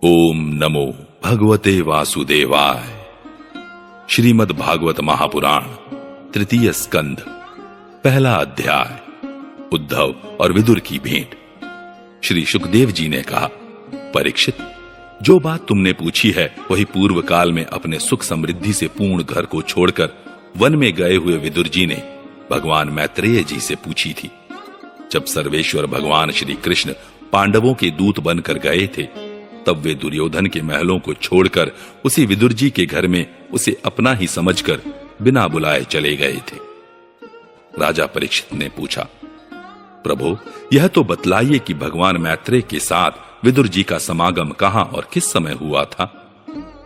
ओम नमो भगवते वासुदेवाय। श्रीमद् भागवत महापुराण तृतीय स्कंध पहला अध्याय। उद्धव और विदुर की भेंट। श्री सुखदेव जी ने कहा, परीक्षित, जो बात तुमने पूछी है वही पूर्व काल में अपने सुख समृद्धि से पूर्ण घर को छोड़कर वन में गए हुए विदुर जी ने भगवान मैत्रेय जी से पूछी थी। जब सर्वेश्वर भगवान श्री कृष्ण पांडवों के दूत बनकर गए थे, तब वे दुर्योधन के महलों को छोड़कर उसी विदुर जी के घर में उसे अपना ही समझकर बिना बुलाए चले गए थे। राजा परीक्षित ने पूछा, प्रभु, यह तो बतलाइए कि भगवान मैत्रेय के साथ विदुर जी का समागम कहां और किस समय हुआ था।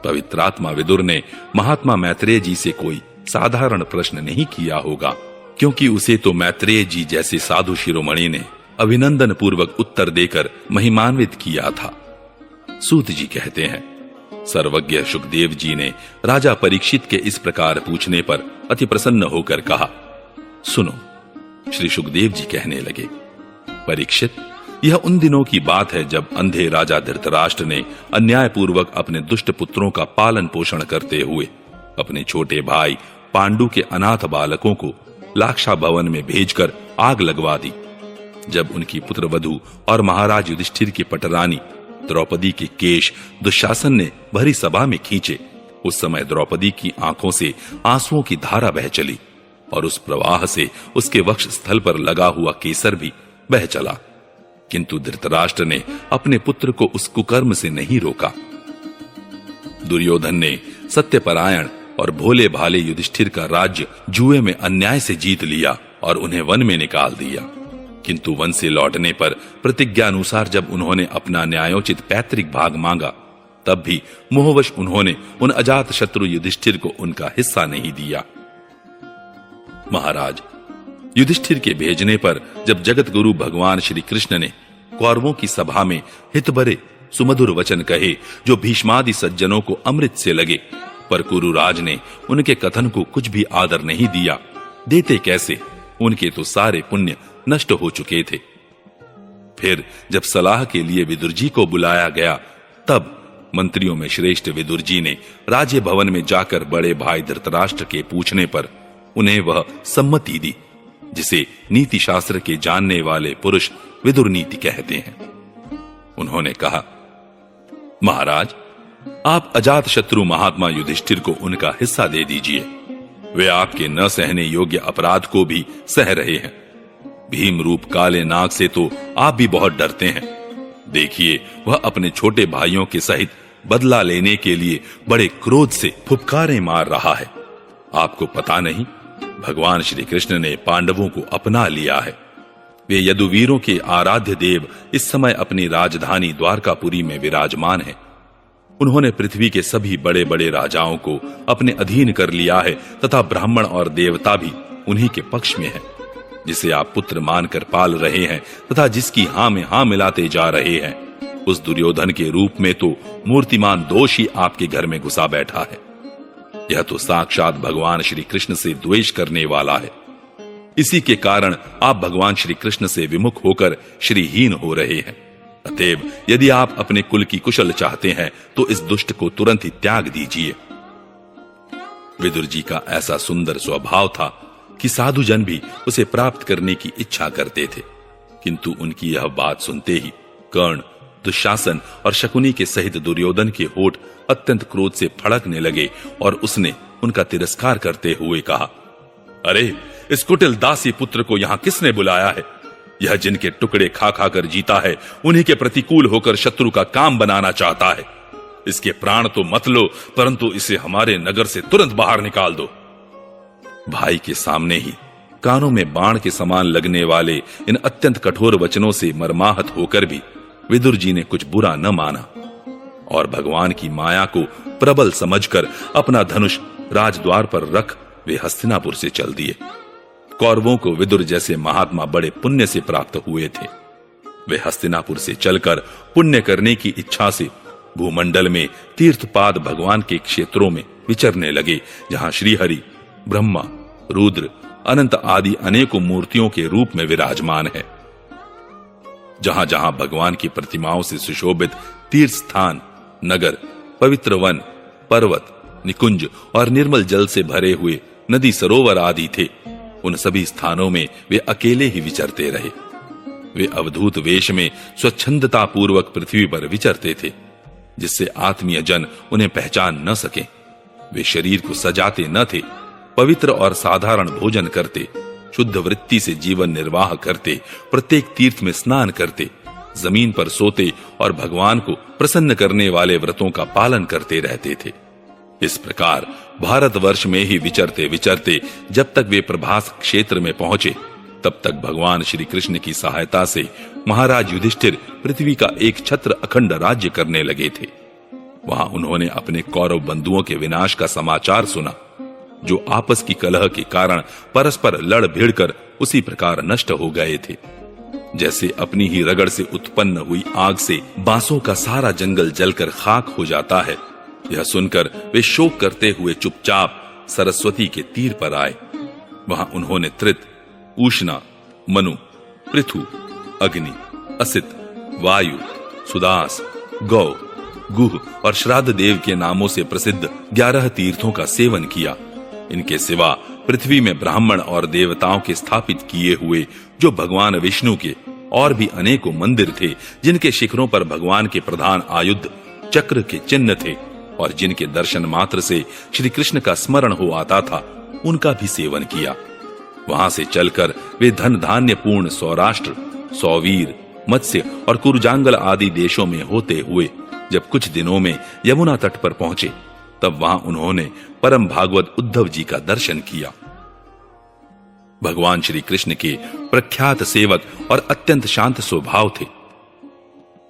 पवित्रात्मा विदुर ने महात्मा मैत्रेय जी से कोई साधारण प्रश्न नहीं किया होगा, क्योंकि उसे तो मैत्रेय जी जैसे साधु शिरोमणि ने अभिनंदन पूर्वक उत्तर देकर महिमान्वित किया था। सूत जी कहते हैं, सर्वज्ञ सुखदेव जी ने राजा परीक्षित के इस प्रकार पूछने पर अति प्रसन्न होकर कहा, सुनो। श्री सुखदेव जी कहने लगे, परीक्षित, यह उन दिनों की बात है जब अंधे राजा धृतराष्ट्र ने अन्यायपूर्वक अपने दुष्ट पुत्रों का पालन पोषण करते हुए अपने छोटे भाई पांडु के अनाथ बालकों को लाक्षा भवन में भेजकर आग लगवा दी। जब उनकी पुत्रवधू और महाराज युधिष्ठिर की पटरानी द्रौपदी के केश दुशासन ने भरी सभा में खींचे, उस समय द्रौपदी की आंखों से आंसुओं की धारा बह चली और उस प्रवाह से उसके वक्ष स्थल पर लगा हुआ केसर भी बह चला। किंतु धृतराष्ट्र ने अपने पुत्र को उस कुकर्म से नहीं रोका। दुर्योधन ने सत्यपरायण और भोले भाले युधिष्ठिर का राज्य जुए में अन्याय से जीत लिया और उन्हें वन में निकाल दिया। किंतु वन से लौटने पर प्रतिज्ञानुसार जब उन्होंने अपना न्यायोचित पैतृक भाग मांगा, तब भी मोहवश उन्होंने उन अजात शत्रु युधिष्ठिर को उनका हिस्सा नहीं दिया। महाराज, युधिष्ठिर के भेजने पर जब जगत गुरु भगवान श्री कृष्ण ने कौरवों की सभा में हित भरे सुमधुर वचन कहे जो भीष्मादि सज्जनों को अमृत से लगे, पर कुरुराज ने उनके कथन को कुछ भी आदर नहीं दिया। देते कैसे, उनके तो सारे पुण्य नष्ट हो चुके थे। फिर जब सलाह के लिए विदुर जी को बुलाया गया, तब मंत्रियों में श्रेष्ठ विदुर जी ने राज्य भवन में जाकर बड़े भाई धृतराष्ट्र के पूछने पर उन्हें वह सम्मति दी, जिसे नीति शास्त्र के जानने वाले पुरुष विदुर नीति कहते हैं। उन्होंने कहा, महाराज, आप अजात शत्रु महात्मा युधिष्ठिर को उनका हिस्सा दे दीजिए। वे आपके न सहने योग्य अपराध को भी सह रहे हैं। भीम रूप काले नाग से तो आप भी बहुत डरते हैं। देखिए, वह अपने छोटे भाइयों के सहित बदला लेने के लिए बड़े क्रोध से फुफकारे मार रहा है। आपको पता नहीं, भगवान श्री कृष्ण ने पांडवों को अपना लिया है। वे यदुवीरों के आराध्य देव इस समय अपनी राजधानी द्वारकापुरी में विराजमान हैं। उन्होंने पृथ्वी के सभी बड़े बड़े राजाओं को अपने अधीन कर लिया है तथा ब्राह्मण और देवता भी उन्हीं के पक्ष में है। जिसे आप पुत्र मानकर पाल रहे हैं तथा जिसकी हां में हां मिलाते जा रहे हैं, उस दुर्योधन के रूप में तो मूर्तिमान दोष ही आपके घर में घुसा बैठा है। यह तो साक्षात भगवान श्री कृष्ण से द्वेष करने वाला है। इसी के कारण आप भगवान श्री कृष्ण से विमुख होकर श्रीहीन हो रहे हैं। अतएव यदि आप अपने कुल की कुशल चाहते हैं तो इस दुष्ट को तुरंत ही त्याग दीजिए। विदुर जी का ऐसा सुंदर स्वभाव था कि साधु जन भी उसे प्राप्त करने की इच्छा करते थे। किंतु उनकी यह बात सुनते ही कर्ण, दुशासन और शकुनी के सहित दुर्योधन के होठ अत्यंत क्रोध से फड़कने लगे और उसने उनका तिरस्कार करते हुए कहा, अरे, इस कुटिल दासी पुत्र को यहां किसने बुलाया है? यह जिनके टुकड़े खा खा कर जीता है, उन्हीं के प्रतिकूल होकर शत्रु का काम बनाना चाहता है। इसके प्राण तो मत लो, परंतु इसे हमारे नगर से तुरंत बाहर निकाल दो। भाई के सामने ही कानों में बाण के समान लगने वाले इन अत्यंत कठोर वचनों से मर्माहत होकर भी विदुर जी ने कुछ बुरा न माना और भगवान की माया को प्रबल समझकर अपना धनुष राजद्वार पर रख वे हस्तिनापुर से चल दिए। कौरवों को विदुर जैसे महात्मा बड़े पुण्य से प्राप्त हुए थे। वे हस्तिनापुर से चलकर पुण्य करने की इच्छा से भूमंडल में तीर्थपाद भगवान के क्षेत्रों में विचरने लगे, जहां श्रीहरि, ब्रह्मा, रुद्र, अनंत आदि अनेकों मूर्तियों के रूप में विराजमान है। जहां जहां भगवान की प्रतिमाओं से सुशोभित तीर्थ स्थान नगर, पवित्र वन, पर्वत, निकुंज और निर्मल जल से भरे हुए नदी सरोवर आदि थे, उन सभी स्थानों में वे अकेले ही विचरते रहे। वे अवधूत वेश में स्वच्छंदता पूर्वक पृथ्वी पर विचरते थे, जिससे आत्मीय जन उन्हें पहचान न सके। वे शरीर को सजाते न थे, पवित्र और साधारण भोजन करते, शुद्ध वृत्ति से जीवन निर्वाह करते, प्रत्येक तीर्थ में स्नान करते, जमीन पर सोते और भगवान को प्रसन्न करने वाले व्रतों का पालन करते रहते थे। इस प्रकार भारतवर्ष में ही विचरते विचरते जब तक वे प्रभास क्षेत्र में पहुंचे, तब तक भगवान श्री कृष्ण की सहायता से महाराज युधिष्ठिर पृथ्वी का एक छत्र अखंड राज्य करने लगे थे। वहां उन्होंने अपने कौरव बंधुओं के विनाश का समाचार सुना, जो आपस की कलह के कारण परस्पर लड़ भिड़ कर उसी प्रकार नष्ट हो गए थे, जैसे अपनी ही रगड़ से उत्पन्न हुई आग से बांसों का सारा जंगल जलकर खाक हो जाता है। यह सुनकर वे शोक करते हुए चुपचाप सरस्वती के तीर पर आए। वहां उन्होंने त्रित, उष्णा, मनु, पृथु, अग्नि, असित, वायु, सुदास, गौ, गुह और श्राद्ध देव के नामों से प्रसिद्ध 11 तीर्थों का सेवन किया। इनके सिवा पृथ्वी में ब्राह्मण और देवताओं के स्थापित किए हुए जो भगवान विष्णु के और भी अनेकों मंदिर थे, जिनके शिखरों पर भगवान के प्रधान आयुध चक्र के चिन्ह थे और जिनके दर्शन मात्र से श्री कृष्ण का स्मरण हो आता था, उनका भी सेवन किया। वहां से चलकर वे धन धान्य पूर्ण सौराष्ट्र, सौवीर, मत्स्य और कुरुजांगल आदि देशों में होते हुए जब कुछ दिनों में यमुना तट पर पहुंचे, तब वहां उन्होंने परम भागवत उद्धव जी का दर्शन किया। भगवान श्री कृष्ण के प्रख्यात सेवक और अत्यंत शांत स्वभाव थे।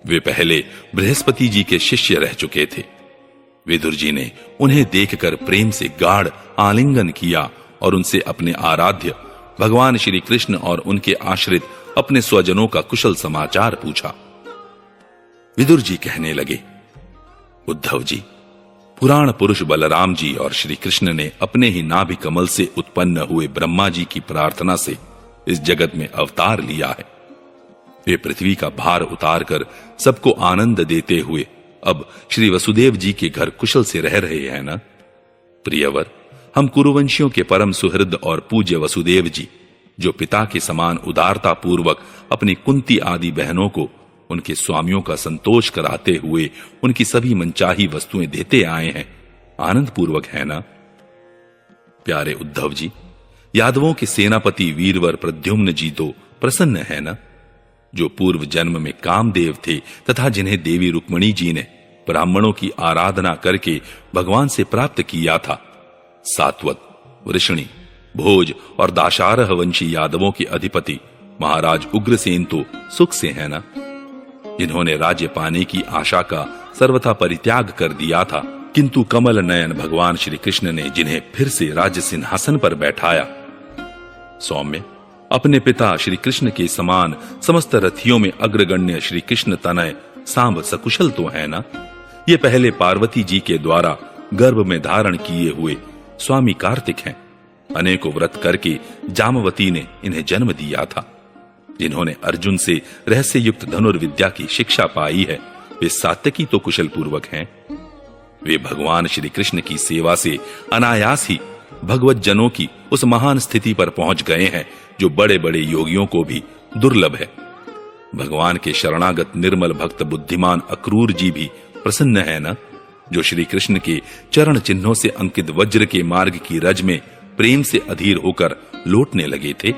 वे पहले बृहस्पति जी के शिष्य रह चुके थे। विदुर जी ने उन्हें देखकर प्रेम से गाढ़ आलिंगन किया और उनसे अपने आराध्य भगवान श्री कृष्ण और उनके आश्रित अपने स्वजनों का कुशल समाचार पूछा। विदुर जी कहने लगे, उद्धव जी, पुराण पुरुष बलराम जी और श्री कृष्ण ने अपने ही नाभि कमल से उत्पन्न हुए ब्रह्मा जी की प्रार्थना से इस जगत में अवतार लिया है। वे पृथ्वी का भार उतार कर सबको आनंद देते हुए अब श्री वसुदेव जी के घर कुशल से रह रहे हैं ना? प्रियवर, हम कुरुवंशियों के परम सुहृद और पूज्य वसुदेव जी, जो पिता के समान उदारता पूर्वक अपनी कुंती आदि बहनों को उनके स्वामियों का संतोष कराते हुए उनकी सभी मनचाही वस्तुएं देते आए हैं, आनंद पूर्वक है ना? प्यारे उद्धव जी, यादवों के सेनापति वीरवर प्रद्युम्न जी तो प्रसन्न है ना, जो पूर्व जन्म में कामदेव थे तथा जिन्हें देवी रुक्मणी जी ने ब्राह्मणों की आराधना करके भगवान से प्राप्त किया था। सात्वत, वृषणी, भोज और दाशारह वंशी यादवों के अधिपति महाराज उग्रसेन तो सुख से है ना, जिन्होंने राज्य पाने की आशा का सर्वथा परित्याग कर दिया था, किंतु कमल नयन भगवान श्री कृष्ण ने जिन्हें फिर से राज्य सिंहासन पर बैठाया। सौम्य, अपने पिता श्री कृष्ण के समान समस्त रथियों में अग्रगण्य श्री कृष्ण तनय सांब सकुशल तो है ना? ये पहले पार्वती जी के द्वारा गर्भ में धारण किए हुए स्वामी कार्तिक हैं। अनेकों व्रत करके जामवती ने इन्हें जन्म दिया था। जिन्होंने अर्जुन से रहस्य युक्त धनुर्विद्या की शिक्षा पाई है, वे सात्यकी तो कुशल पूर्वक हैं। वे भगवान श्री कृष्ण की सेवा से अनायास ही भगवत जनों की उस महान स्थिति पर पहुंच गए हैं, जो बड़े बड़े योगियों को भी दुर्लभ है। भगवान के शरणागत निर्मल भक्त बुद्धिमान अक्रूर जी भी प्रसन्न है ना, जो श्री कृष्ण के चरण चिन्हों से अंकित वज्र के मार्ग की रज में प्रेम से अधीर होकर लौटने लगे थे।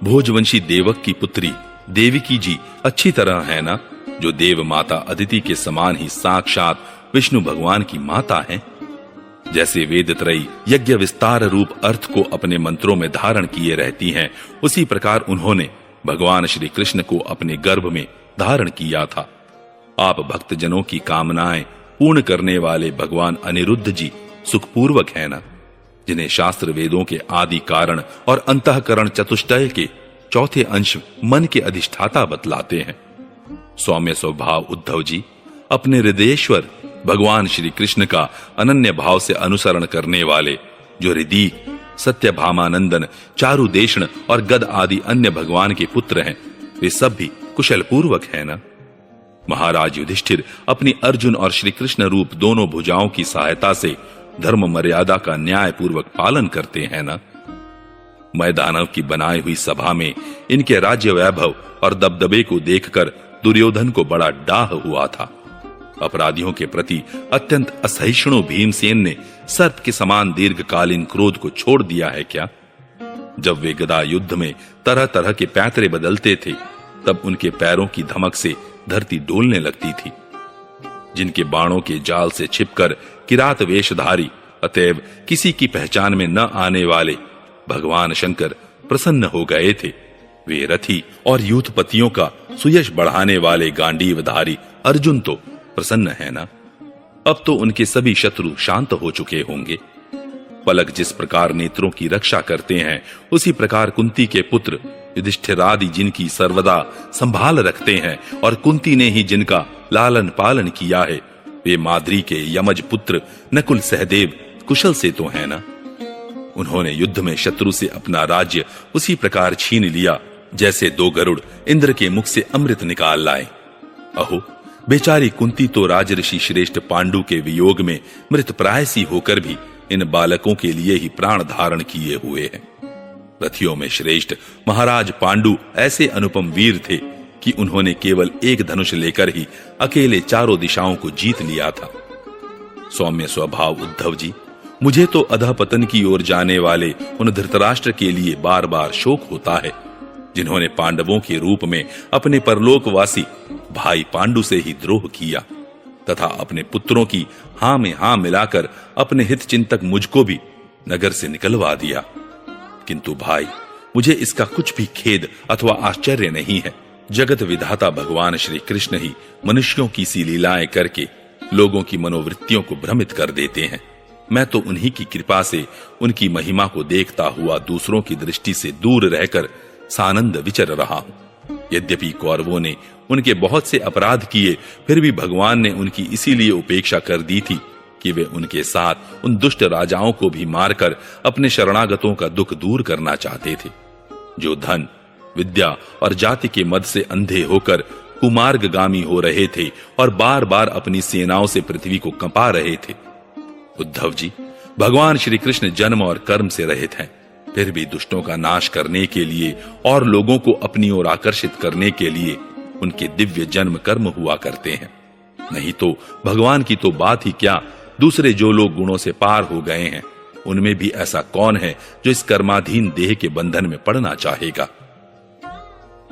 भोजवंशी देवक की पुत्री देविकी जी अच्छी तरह है ना, जो देव माता अदिति के समान ही साक्षात विष्णु भगवान की माता हैं। जैसे वेदत्रयी यज्ञ विस्तार रूप अर्थ को अपने मंत्रों में धारण किए रहती हैं, उसी प्रकार उन्होंने भगवान श्री कृष्ण को अपने गर्भ में धारण किया था। आप भक्तजनों की कामनाएं पूर्ण करने वाले भगवान अनिरुद्ध जी सुखपूर्वक है ना, जिन्हें शास्त्र वेदों के आदि कारण और अंतःकरण चतुष्टय के चौथे अंश मन के अधिष्ठाता बतलाते हैं। सौम्य स्वभाव उद्धव जी, अपने हृदयेश्वर भगवान श्री कृष्ण का अनन्य भाव से अनुसरण करने वाले, जो ऋदीक, सत्यभामानंदन, चारुदेशण और गद आदि अन्य भगवान के पुत्र हैं, वे सब भी कुशल पूर्वक है ना? महाराज युधिष्ठिर अपनी अर्जुन और श्री कृष्ण रूप दोनों भुजाओं की सहायता से धर्म मर्यादा का न्याय पूर्वक पालन करते हैं ना। मैं दानव की बनाई हुई सभा में इनके राज्य वैभव और दबदबे को देखकर दुर्योधन को बड़ा डाह हुआ था। अपराधियों के प्रति अत्यंत असहिष्णु भीमसेन ने सर्प के समान दीर्घकालीन क्रोध को छोड़ दिया है क्या? जब वे गदा युद्ध में तरह तरह के पैतरे बदलते थे, तब उनके पैरों की धमक से धरती डोलने लगती थी। जिनके बाणों के जाल से छिपकर किरात वेशधारी, अतएव किसी की पहचान में न आने वाले भगवान शंकर प्रसन्न हो गए थे, वे रथी और यूथपतियों का सुयश बढ़ाने वाले गांडीवधारी अर्जुन तो प्रसन्न है ना। अब तो उनके सभी शत्रु शांत हो चुके होंगे। पलक जिस प्रकार नेत्रों की रक्षा करते हैं, उसी प्रकार कुंती के पुत्र युधिष्ठिरादि जिनकी सर्वदा संभाल रखते हैं और कुंती ने ही जिनका लालन पालन किया है, वे माद्री के यमज पुत्र नकुल सहदेव कुशल से तो है ना। उन्होंने युद्ध में शत्रु से अपना राज्य उसी प्रकार छीन लिया जैसे दो गरुड़ इंद्र के मुख से अमृत निकाल लाए। अहो, बेचारी कुंती तो राजऋषि श्रेष्ठ पांडु के वियोग में मृत प्राय सी होकर भी इन बालकों के लिए ही प्राण धारण किए हुए हैं। रथियों में श्रेष्ठ महाराज पांडु ऐसे अनुपम वीर थे कि उन्होंने केवल एक धनुष लेकर ही अकेले चारों दिशाओं को जीत लिया था। सौम्य स्वभाव उद्धव जी, मुझे तो अधःपतन की ओर जाने वाले उन धृतराष्ट्र के लिए बार बार शोक होता है, जिन्होंने पांडवों के रूप में अपने परलोकवासी भाई पांडु से ही द्रोह किया तथा अपने पुत्रों की हां में हां मिलाकर अपने हित चिंतक मुझको भी नगर से निकलवा दिया। किंतु भाई, मुझे इसका कुछ भी खेद अथवा आश्चर्य नहीं है। जगत विधाता भगवान श्री कृष्ण ही मनुष्यों की सी लीलाएं करके लोगों की मनोवृत्तियों को भ्रमित कर देते हैं। मैं तो उन्हीं की कृपा से उनकी महिमा को देखता हुआ दूसरों की दृष्टि से दूर रहकर सानंद विचर रहा हूं। यद्यपि कौरवों ने उनके बहुत से अपराध किए, फिर भी भगवान ने उनकी इसीलिए उपेक्षा कर दी थी कि वे उनके साथ उन दुष्ट राजाओं को भी मारकर अपने शरणागतों का दुख दूर करना चाहते थे, जो धन, विद्या और जाति के मद से अंधे होकर कुमार्गगामी हो रहे थे और बार बार अपनी सेनाओं से पृथ्वी को कंपा रहे थे। उद्धव जी, भगवान श्री कृष्ण जन्म और कर्म से रहित हैं, फिर भी दुष्टों का नाश करने के लिए और लोगों को अपनी ओर आकर्षित करने के लिए उनके दिव्य जन्म कर्म हुआ करते हैं। नहीं तो भगवान की तो बात ही क्या, दूसरे जो लोग गुणों से पार हो गए हैं, उनमें भी ऐसा कौन है जो इस कर्माधीन देह के बंधन में पड़ना चाहेगा।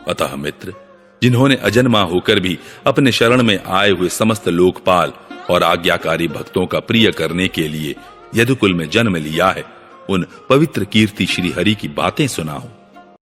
अतः मित्र, जिन्होंने अजन्मा होकर भी अपने शरण में आए हुए समस्त लोकपाल और आज्ञाकारी भक्तों का प्रिय करने के लिए यदुकुल में जन्म लिया है, उन पवित्र कीर्ति श्री हरि की बातें सुनाओ।